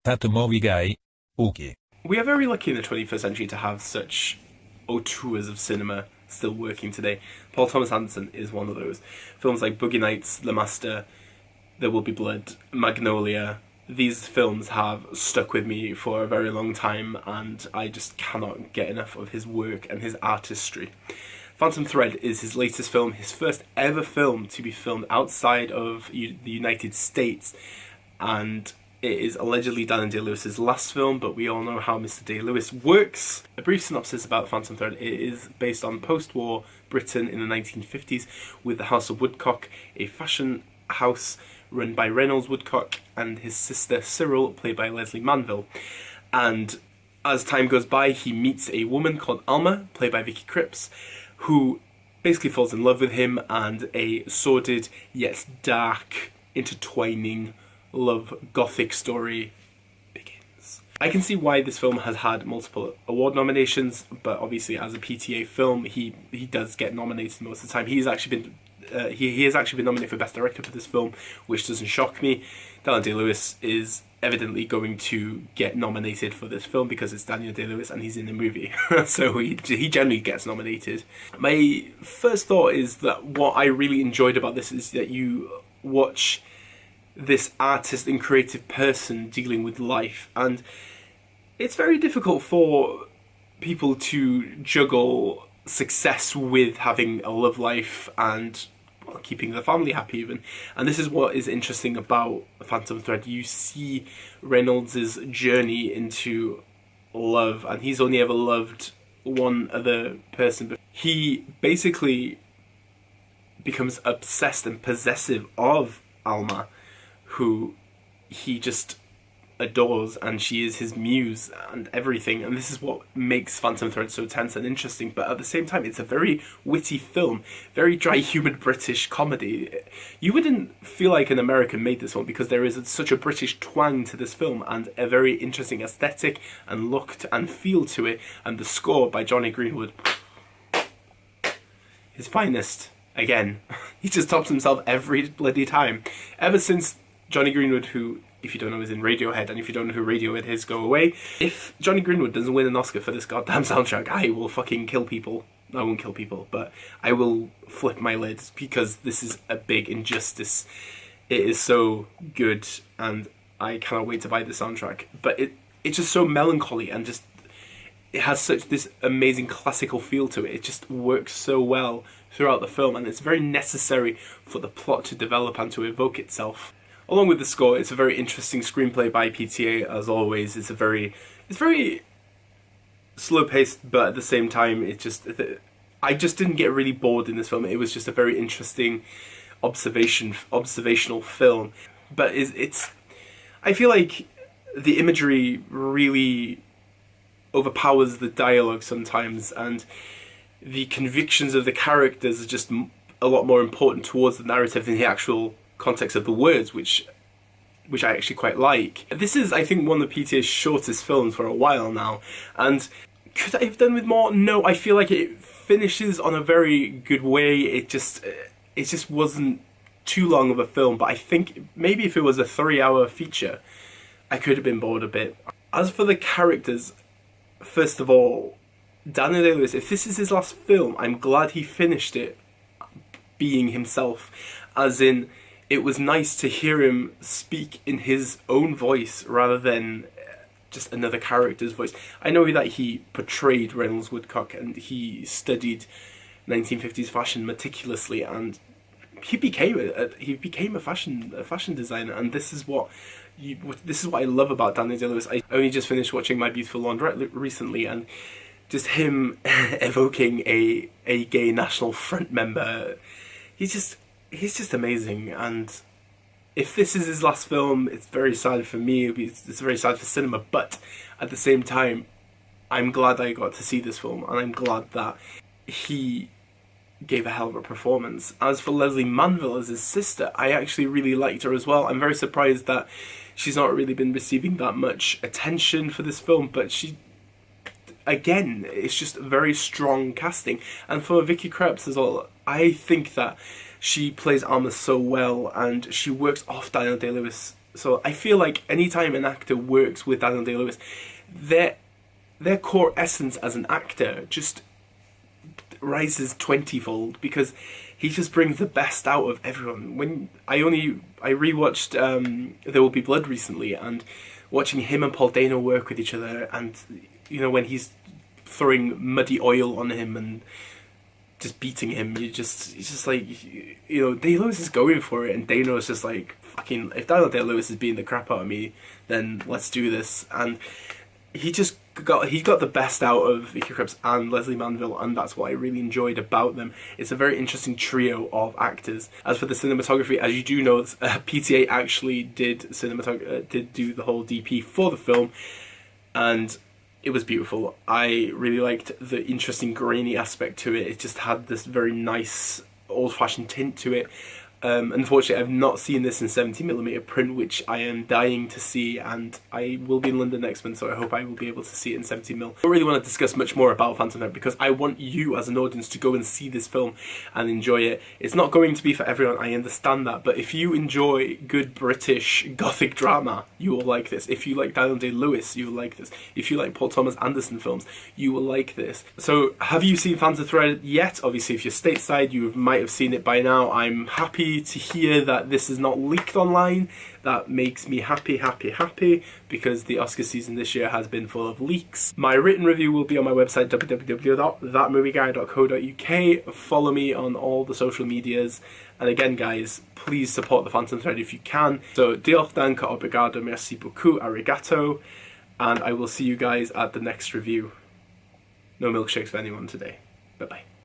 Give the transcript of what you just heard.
thatmovieguyUK. We are very lucky in the 21st century to have such auteurs of cinema still working today. Paul Thomas Anderson is one of those. Films like Boogie Nights, The Master, There Will Be Blood, Magnolia, these films have stuck with me for a very long time, and I just cannot get enough of his work and his artistry. Phantom Thread is his latest film, his first ever film to be filmed outside of the United States, and it is allegedly Daniel Day-Lewis's last film, but we all know how Mr. Day-Lewis works. A brief synopsis about Phantom Thread: it is based on post-war Britain in the 1950s, with the House of Woodcock, a fashion house run by Reynolds Woodcock and his sister Cyril, played by Leslie Manville. And as time goes by, he meets a woman called Alma, played by Vicky Krieps, who basically falls in love with him, and a sordid yet dark, intertwining love gothic story begins. I can see why this film has had multiple award nominations, but obviously as a PTA film, he does get nominated most of the time. He has actually been nominated for Best Director for this film, which doesn't shock me. Daniel Day-Lewis is evidently going to get nominated for this film because it's Daniel Day-Lewis and he's in the movie, so he generally gets nominated. My first thought is that what I really enjoyed about this is that you watch this artist and creative person dealing with life, and it's very difficult for people to juggle success with having a love life and, well, keeping the family happy even. And this is what is interesting about Phantom Thread. You see Reynolds' journey into love, and he's only ever loved one other person, but he basically becomes obsessed and possessive of Alma, who he just adores, and she is his muse and everything. And this is what makes Phantom Thread so tense and interesting, but at the same time it's a very witty film, very dry humoured British comedy. You wouldn't feel like an American made this one because there is such a British twang to this film and a very interesting aesthetic and look and feel to it, and the score by Johnny Greenwood, his finest. Again, he just tops himself every bloody time. Ever since Johnny Greenwood, who, if you don't know, is in Radiohead, and if you don't know who Radiohead is, go away. If Johnny Greenwood doesn't win an Oscar for this goddamn soundtrack, I will fucking kill people. I won't kill people, but I will flip my lid, because this is a big injustice. It is so good, and I cannot wait to buy the soundtrack. But it's just so melancholy, and just it has such this amazing classical feel to it. It just works so well throughout the film, and it's very necessary for the plot to develop and to evoke itself. Along with the score, it's a very interesting screenplay by PTA, as always. It's very slow-paced, but at the same time, I just didn't get really bored in this film. It was just a very interesting observational film. But I feel like the imagery really overpowers the dialogue sometimes, and the convictions of the characters are just a lot more important towards the narrative than the actual context of the words, which I actually quite like. This is, I think, one of the PTA's shortest films for a while now, and could I have done with more? No, I feel like it finishes on a very good way. It just wasn't too long of a film, but I think maybe if it was a 3-hour feature, I could have been bored a bit. As for the characters, first of all, Daniel Day-Lewis, if this is his last film, I'm glad he finished it being himself, as in, it was nice to hear him speak in his own voice rather than just another character's voice. I know that he portrayed Reynolds Woodcock and he studied 1950s fashion meticulously, and he became a fashion designer. And this is what I love about Daniel Day-Lewis. I only just finished watching My Beautiful Laundrette recently, and just him evoking a gay National Front member, he's just amazing. And if this is his last film, it's very sad for me, it's very sad for cinema, but at the same time, I'm glad I got to see this film, and I'm glad that he gave a hell of a performance. As for Leslie Manville as his sister, I actually really liked her as well. I'm very surprised that she's not really been receiving that much attention for this film, but she, again, it's just very strong casting. And for Vicky Krieps as well, I think that she plays Alma so well, and she works off Daniel Day-Lewis So I feel like anytime an actor works with Daniel Day-Lewis, their core essence as an actor just rises 20-fold, because he just brings the best out of everyone. When I rewatched There Will Be Blood recently, and watching him and Paul Dano work with each other, and you know, when he's throwing muddy oil on him and just beating him, it's just like, you know, Day-Lewis is going for it, and Dano is just like, fucking, if Daniel Day-Lewis is beating the crap out of me, then let's do this. And he got the best out of Vicky Krieps and Leslie Manville, and that's what I really enjoyed about them. It's a very interesting trio of actors. As for the cinematography, as you do know, PTA actually did do the whole DP for the film, and it was beautiful. I really liked the interesting grainy aspect to it. It just had this very nice old-fashioned tint to it. Unfortunately, I've not seen this in 70mm print, which I am dying to see, and I will be in London next month, so I hope I will be able to see it in 70mm. I don't really want to discuss much more about Phantom Thread, because I want you as an audience to go and see this film and enjoy it. It's not going to be for everyone, I understand that, but if you enjoy good British gothic drama, you will like this. If you like Daniel Day-Lewis, you will like this. If you like Paul Thomas Anderson films, you will like this. So, have you seen Phantom Thread yet? Obviously, if you're stateside, you might have seen it by now. I'm happy to hear that this is not leaked online. That makes me happy, because the Oscar season this year has been full of leaks. My written review will be on my website, www.thatmovieguyuk. Follow me on all the social medias, and again guys, please support the Phantom Thread if you can. So diolch danka, obrigado, merci beaucoup, arigato, and I will see you guys at the next review. No milkshakes for anyone today. Bye bye.